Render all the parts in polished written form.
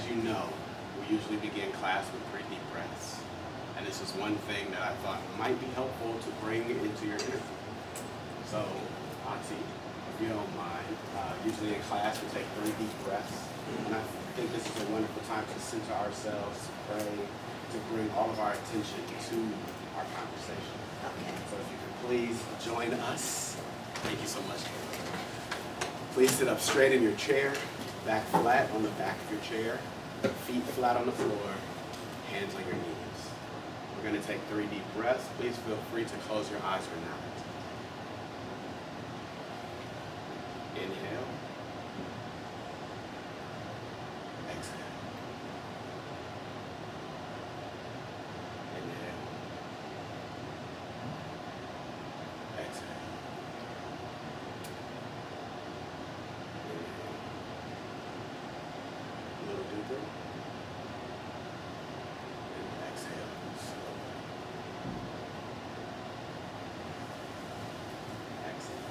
as you know, we usually begin class with 3 deep breaths. And this is one thing that I thought might be helpful to bring into your interview. So, Auntie, if you don't mind, usually in class we take 3 deep breaths. And I think this is a wonderful time to center ourselves, to pray, to bring all of our attention to our conversation. Okay. So if you could please join us. Thank you so much. Please sit up straight in your chair, back flat on the back of your chair, feet flat on the floor, hands on your knees. We're going to take 3 deep breaths. Please feel free to close your eyes or not. Inhale. Exhale. Inhale. Exhale. Inhale. A little deeper. And exhale slowly. Exhale.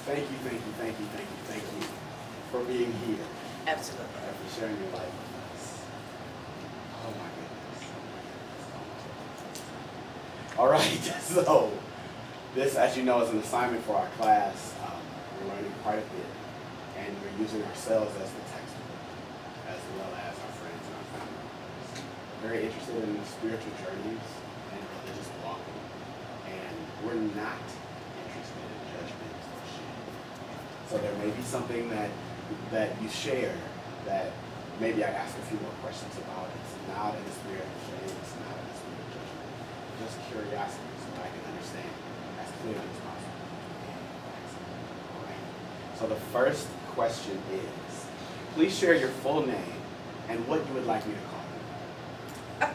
Thank you, thank you, thank you, thank you, thank you for being here. Absolutely. And for sharing your life with us. Oh my goodness. All right, so this, as you know, is an assignment for our class. We're learning quite a bit, and we're using ourselves as the textbook, as well as our friends and our family members. Very interested in the spiritual journeys and religious walking, and we're not interested in judgment or shame. So there may be something that you share that maybe I ask a few more questions about. It's not in the spirit of shame, it's not in the spirit of judgment. Just curiosity so I can understand as clearly as possible. All right. So the first question is, please share your full name and what you would like me to call you.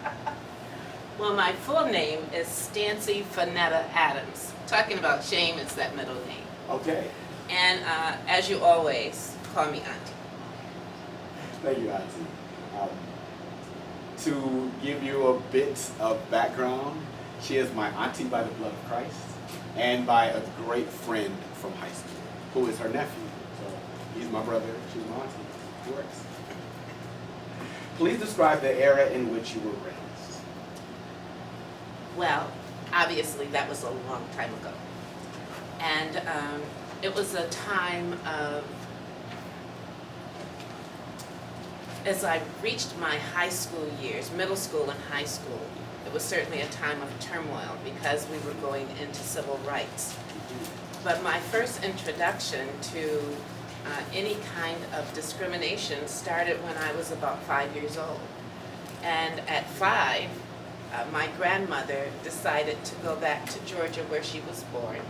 Well, my full name is Stancy Adams. Talking about shame, it's that middle name. Okay. And as you always, call me Auntie. Thank you, Auntie. To give you a bit of background, she is my auntie by the blood of Christ and by a great friend from high school, who is her nephew. So he's my brother, she's my auntie. It works. Please describe the era in which you were raised. Well, obviously that was a long time ago. And it was a time of, as I reached my high school years, middle school and high school, it was certainly a time of turmoil because we were going into civil rights. But my first introduction to any kind of discrimination started when I was about 5 years old. And at 5, my grandmother decided to go back to Georgia where she was born.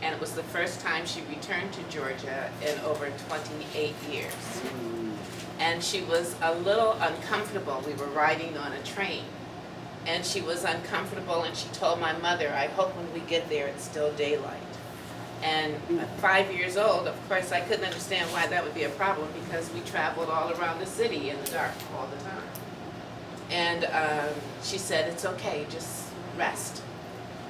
And it was the first time she returned to Georgia in over 28 years. And she was a little uncomfortable. We were riding on a train. And she was uncomfortable, and she told my mother, I hope when we get there it's still daylight. And at 5 years old, of course, I couldn't understand why that would be a problem because we traveled all around the city in the dark all the time. And she said, it's okay, just rest.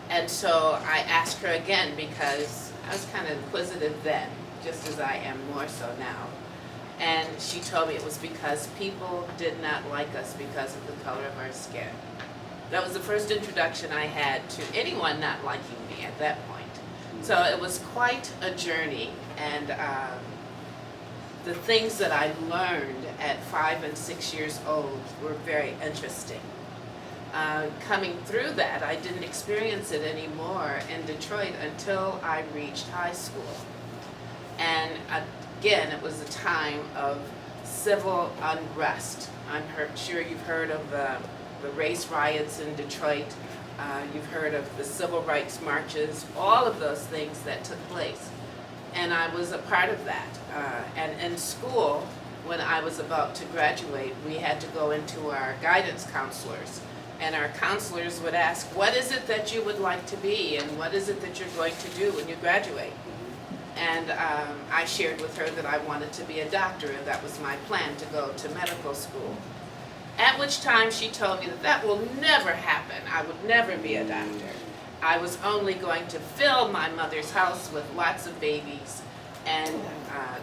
And so I asked her again because I was kind of inquisitive then, just as I am more so now. And she told me it was because people did not like us because of the color of our skin. That was the first introduction I had to anyone not liking me at that point. So it was quite a journey, and the things that I learned at 5 and 6 years old were very interesting. Coming through that, I didn't experience it anymore in Detroit until I reached high school. And again, it was a time of civil unrest. I'm sure you've heard of the race riots in Detroit. You've heard of the civil rights marches, all of those things that took place. And I was a part of that. And in school, when I was about to graduate, we had to go into our guidance counselors. And our counselors would ask, what is it that you would like to be, and what is it that you're going to do when you graduate? And I shared with her that I wanted to be a doctor, and that was my plan, to go to medical school. At which time she told me that that will never happen. I would never be a doctor. I was only going to fill my mother's house with lots of babies and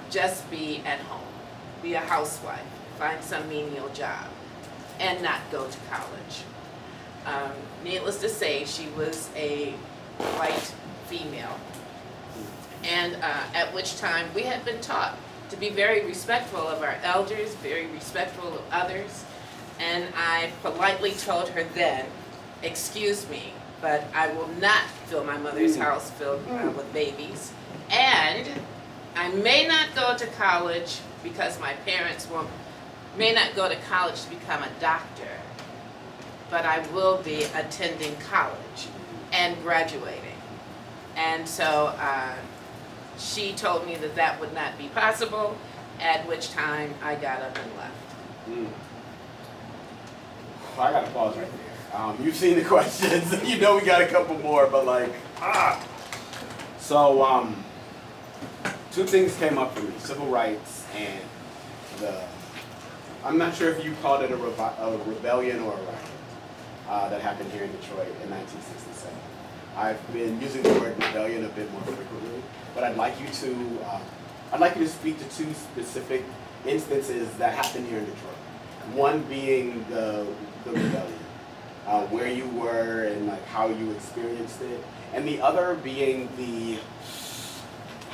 just be at home, be a housewife, find some menial job, and not go to college. Needless to say, she was a white female, and at which time we had been taught to be very respectful of our elders, very respectful of others, and I politely told her then, excuse me, but I will not fill my mother's house filled with babies, and I may not go to college because my parents may not go to college to become a doctor, but I will be attending college and graduating. And so she told me that that would not be possible, at which time I got up and left. I got to pause right there. You've seen the questions. You know we got a couple more, but like, So, two things came up for me, civil rights and I'm not sure if you called it a rebellion or a riot that happened here in Detroit in 1967. I've been using the word rebellion a bit more frequently, but I'd like you to speak to two specific instances that happened here in Detroit. One being the rebellion, where you were and like how you experienced it, and the other being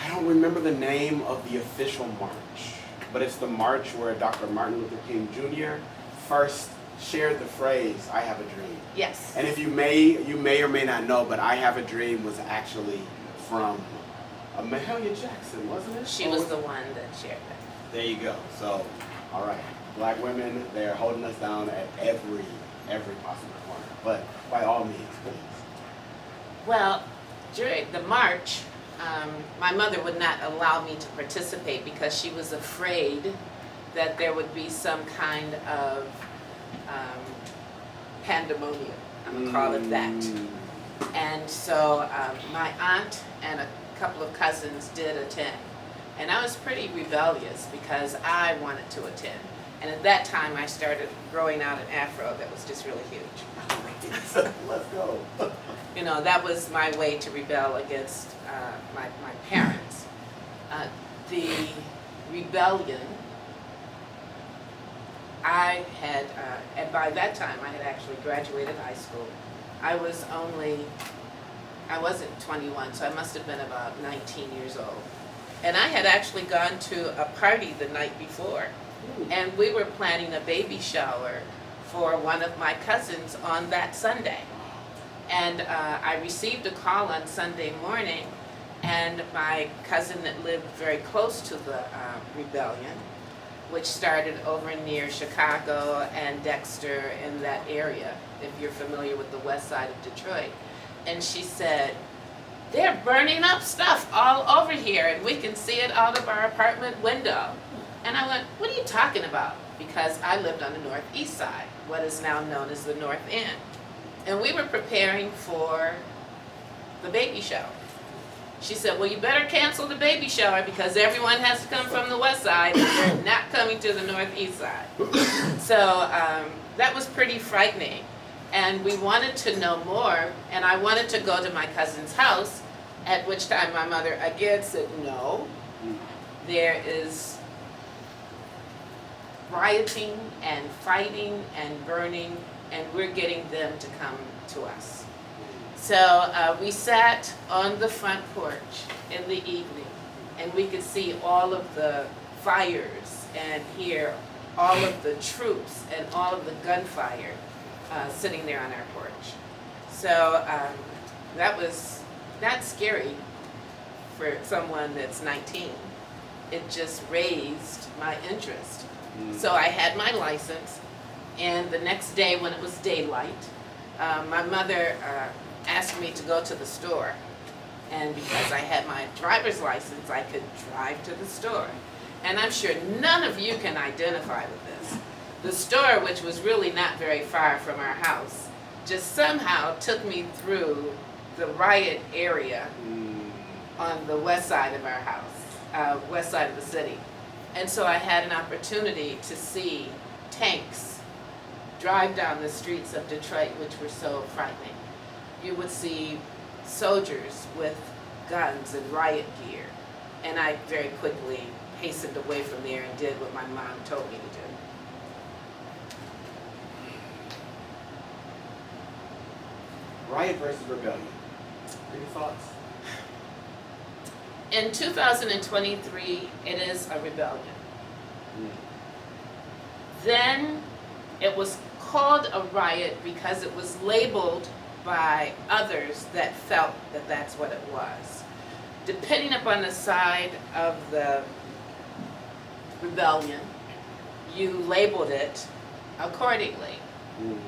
I don't remember the name of the official march, but it's the march where Dr. Martin Luther King Jr. first shared the phrase, "I have a dream." Yes. And if you may or may not know, but "I have a dream" was actually from Mahalia Jackson, wasn't it? She was the one that shared that. There you go. So, all right, black women, they're holding us down at every possible corner. But by all means, please. Well, during the march, my mother would not allow me to participate because she was afraid that there would be some kind of pandemonium. I'm going to call it that. And so my aunt and a couple of cousins did attend. And I was pretty rebellious because I wanted to attend. And at that time, I started growing out an afro that was just really huge. Let's go. You know, that was my way to rebel against my parents. The rebellion, I had, and by that time I had actually graduated high school. I wasn't 21, so I must have been about 19 years old. And I had actually gone to a party the night before, and we were planning a baby shower for one of my cousins on that Sunday. And I received a call on Sunday morning, and my cousin that lived very close to the rebellion, which started over near Chicago and Dexter in that area, if you're familiar with the west side of Detroit. And she said, "They're burning up stuff all over here, and we can see it out of our apartment window." And I went, "What are you talking about?" Because I lived on the northeast side, what is now known as the North End. And we were preparing for the baby shower. She said, "Well, you better cancel the baby shower because everyone has to come from the west side and they're not coming to the northeast side." So that was pretty frightening. And we wanted to know more, and I wanted to go to my cousin's house, at which time my mother again said, "No, there is rioting and fighting and burning, and we're getting them to come to us." So we sat on the front porch in the evening, and we could see all of the fires and hear all of the troops and all of the gunfire sitting there on our porch. So that was not scary for someone that's 19. It just raised my interest. So I had my license, and the next day when it was daylight, my mother asked me to go to the store. And because I had my driver's license, I could drive to the store. And I'm sure none of you can identify with this. The store, which was really not very far from our house, just somehow took me through the riot area on the west side of our house, west side of the city. And so I had an opportunity to see tanks drive down the streets of Detroit, which were so frightening. You would see soldiers with guns and riot gear. And I very quickly hastened away from there and did what my mom told me to do. Riot versus rebellion. Any thoughts? In 2023, it is a rebellion. Then it was called a riot because it was labeled by others that felt that that's what it was. Depending upon the side of the rebellion, you labeled it accordingly.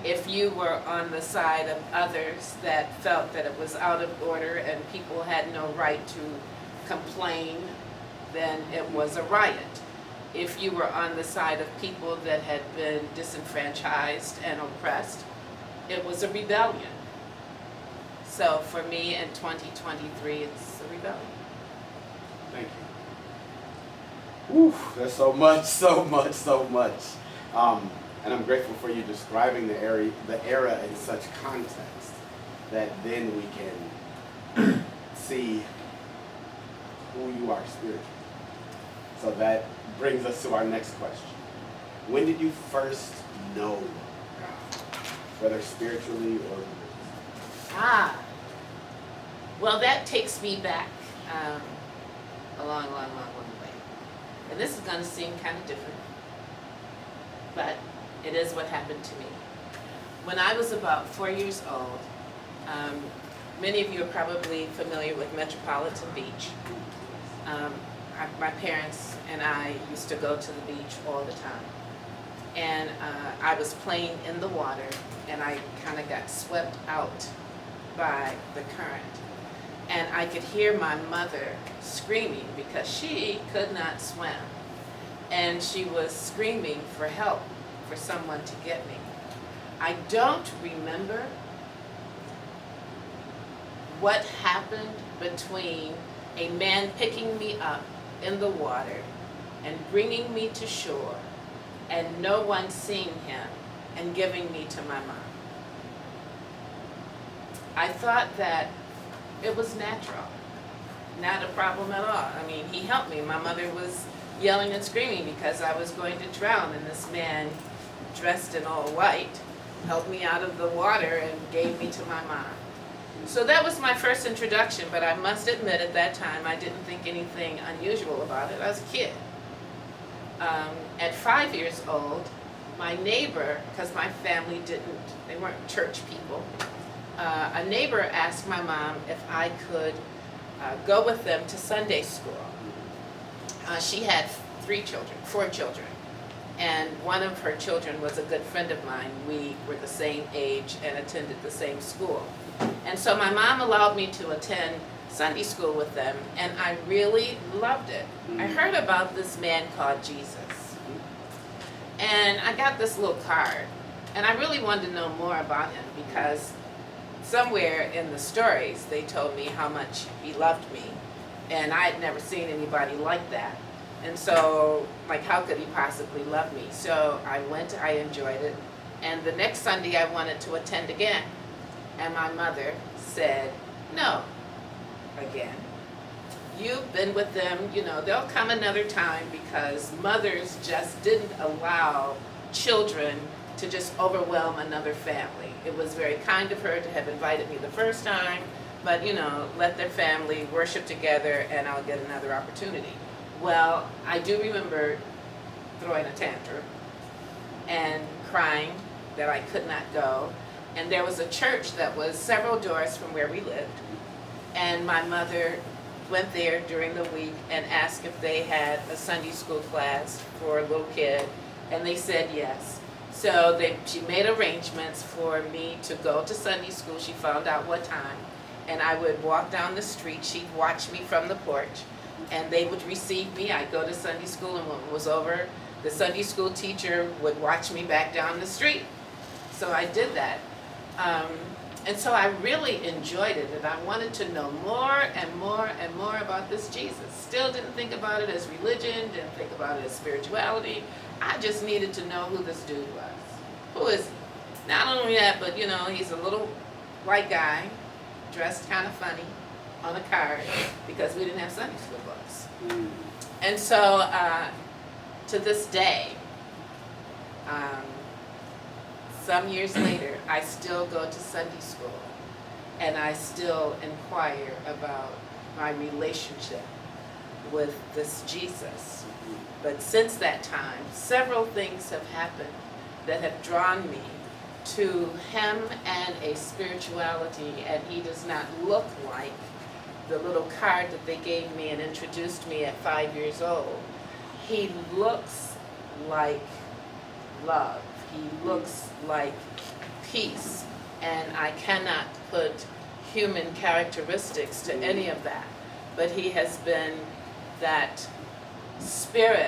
If you were on the side of others that felt that it was out of order and people had no right to complain, then it was a riot. If you were on the side of people that had been disenfranchised and oppressed, it was a rebellion. So for me in 2023, it's a rebellion. Thank you. Whew, there's so much, so much, so much. And I'm grateful for you describing the era in such context that then we can see who you are spiritually. So that brings us to our next question. When did you first know God, whether spiritually or religiously? Well, that takes me back a long, long, long, long way. And this is going to seem kind of different, but it is what happened to me. When I was about 4 years old, many of you are probably familiar with Metropolitan Beach. My parents and I used to go to the beach all the time. And I was playing in the water, and I kind of got swept out by the current. And I could hear my mother screaming because she could not swim. And she was screaming for help, for someone to get me. I don't remember what happened between a man picking me up in the water and bringing me to shore and no one seeing him and giving me to my mom. I thought that it was natural, not a problem at all. I mean, he helped me. My mother was yelling and screaming because I was going to drown, and this man dressed in all white helped me out of the water and gave me to my mom. So that was my first introduction, but I must admit at that time I didn't think anything unusual about it. I was a kid. At 5 years old, my neighbor, because my family they weren't church people, a neighbor asked my mom if I could go with them to Sunday school. She had 4 children, and one of her children was a good friend of mine. We were the same age and attended the same school. And so my mom allowed me to attend Sunday school with them, and I really loved it. I heard about this man called Jesus, and I got this little card, and I really wanted to know more about him because somewhere in the stories they told me how much he loved me, and I had never seen anybody like that. And so, like, how could he possibly love me? So I went, I enjoyed it, and the next Sunday I wanted to attend again. And my mother said, no, again. You've been with them, they'll come another time, because mothers just didn't allow children to just overwhelm another family. It was very kind of her to have invited me the first time, but let their family worship together and I'll get another opportunity. Well, I do remember throwing a tantrum and crying that I could not go. And there was a church that was several doors from where we lived. And my mother went there during the week and asked if they had a Sunday school class for a little kid. And they said yes. So she made arrangements for me to go to Sunday school. She found out what time. And I would walk down the street. She'd watch me from the porch. And they would receive me. I'd go to Sunday school, and when it was over, the Sunday school teacher would watch me back down the street. So I did that. And so I really enjoyed it, and I wanted to know more and more and more about this Jesus. Still didn't think about it as religion, didn't think about it as spirituality. I just needed to know who this dude was. Who is he? Not only that, but he's a little white guy, dressed kind of funny, on a card because we didn't have Sunday school books. Mm. And so to this day, some years later, I still go to Sunday school and I still inquire about my relationship with this Jesus. But since that time, several things have happened that have drawn me to him and a spirituality, and he does not look like the little card that they gave me and introduced me at 5 years old. He looks like love. He looks like peace. And I cannot put human characteristics to any of that. But he has been that spirit